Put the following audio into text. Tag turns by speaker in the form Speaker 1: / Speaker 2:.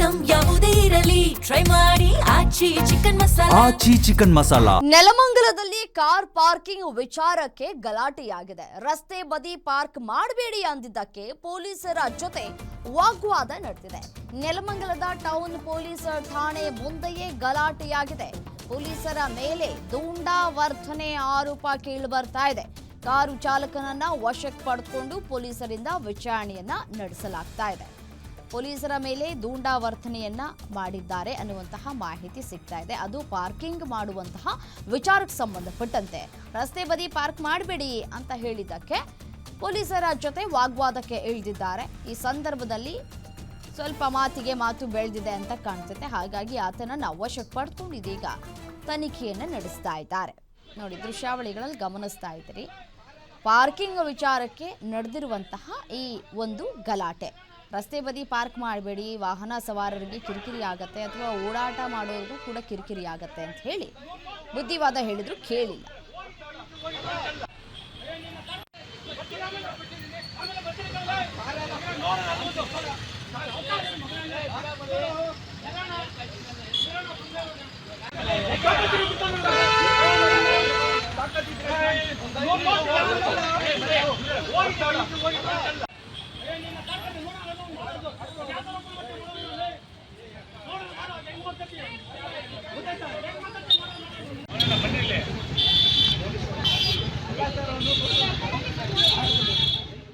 Speaker 1: Item ಯಾವುದೇ ಇರಲಿ try ಮಾಡಿ ಆಚಿ ಚಿಕನ್ ಮಸಾಲಾ.
Speaker 2: ನೆಲಮಂಗಲದಲ್ಲಿ ಕಾರ್ ಪಾರ್ಕಿಂಗ್ ವಿಚಾರಕ್ಕೆ ಗಲಾಟೆಯಾಗಿದೆ. ರಸ್ತೆ ಬದಿ ಪಾರ್ಕ್ ಮಾಡಬೇಡಿ ಅಂದಿದ್ದಕ್ಕೆ ಪೊಲೀಸರ ಜೊತೆ ವಾಗ್ವಾದ ನಡೆದಿದೆ. ನೆಲಮಂಗಲದ ಟೌನ್ ಪೊಲೀಸ್ ಠಾಣೆ ಮುಂದೆಯೇ ಗಲಾಟೆಯಾಗಿದೆ. ಪೊಲೀಸರ ಮೇಲೆ ದೂಂಡಾವರ್ತನೆ ಆರೋಪ ಕೇಳಿಬರ್ತಾ ಇದೆ. ಕಾರು ಚಾಲಕನನ್ನ ವಶಕ್ಕೆ ಪಡೆದುಕೊಂಡು ಪೊಲೀಸರಿಂದ ವಿಚಾರಣೆಯನ್ನ ನಡೆಸಲಾಗ್ತಾ ಇದೆ. ಪೊಲೀಸರ ಮೇಲೆ ದೂಂಡಾವರ್ತನೆಯನ್ನ ಮಾಡಿದ್ದಾರೆ ಅನ್ನುವಂತಹ ಮಾಹಿತಿ ಸಿಗ್ತಾ ಇದೆ. ಅದು ಪಾರ್ಕಿಂಗ್ ಮಾಡುವಂತಹ ವಿಚಾರಕ್ಕೆ ಸಂಬಂಧಪಟ್ಟಂತೆ ರಸ್ತೆ ಬದಿ ಪಾರ್ಕ್ ಮಾಡಬೇಡಿ ಅಂತ ಹೇಳಿದ್ದಕ್ಕೆ ಪೊಲೀಸರ ಜೊತೆ ವಾಗ್ವಾದಕ್ಕೆ ಇಳಿದಿದ್ದಾರೆ. ಈ ಸಂದರ್ಭದಲ್ಲಿ ಸ್ವಲ್ಪ ಮಾತಿಗೆ ಮಾತು ಬೆಳೆದಿದೆ ಅಂತ ಕಾಣಿಸುತ್ತೆ. ಹಾಗಾಗಿ ಆತನನ್ನ ವಶಕ್ಕೆ ಪಡೆದುಕೊಂಡು ಇದೀಗ ತನಿಖೆಯನ್ನು ನಡೆಸ್ತಾ ಇದ್ದಾರೆ. ನೋಡಿ, ದೃಶ್ಯಾವಳಿಗಳಲ್ಲಿ ಗಮನಿಸ್ತಾ ಇದ್ದೀರಿ. ಪಾರ್ಕಿಂಗ್ ವಿಚಾರಕ್ಕೆ ನಡೆದಿರುವಂತಹ ಈ ಒಂದು ಗಲಾಟೆ. ರಸ್ತೆ ಬದಿ ಪಾರ್ಕ್ ಮಾಡಬೇಡಿ, ವಾಹನ ಸವಾರರಿಗೆ ಕಿರಿಕಿರಿ ಆಗತ್ತೆ ಅಥವಾ ಓಡಾಟ ಮಾಡೋರಿಗೂ ಕೂಡ ಕಿರಿಕಿರಿ ಆಗತ್ತೆ ಅಂತ ಹೇಳಿ ಬುದ್ಧಿವಾದ ಹೇಳಿದ್ರು ಕೇಳಿಲ್ಲ.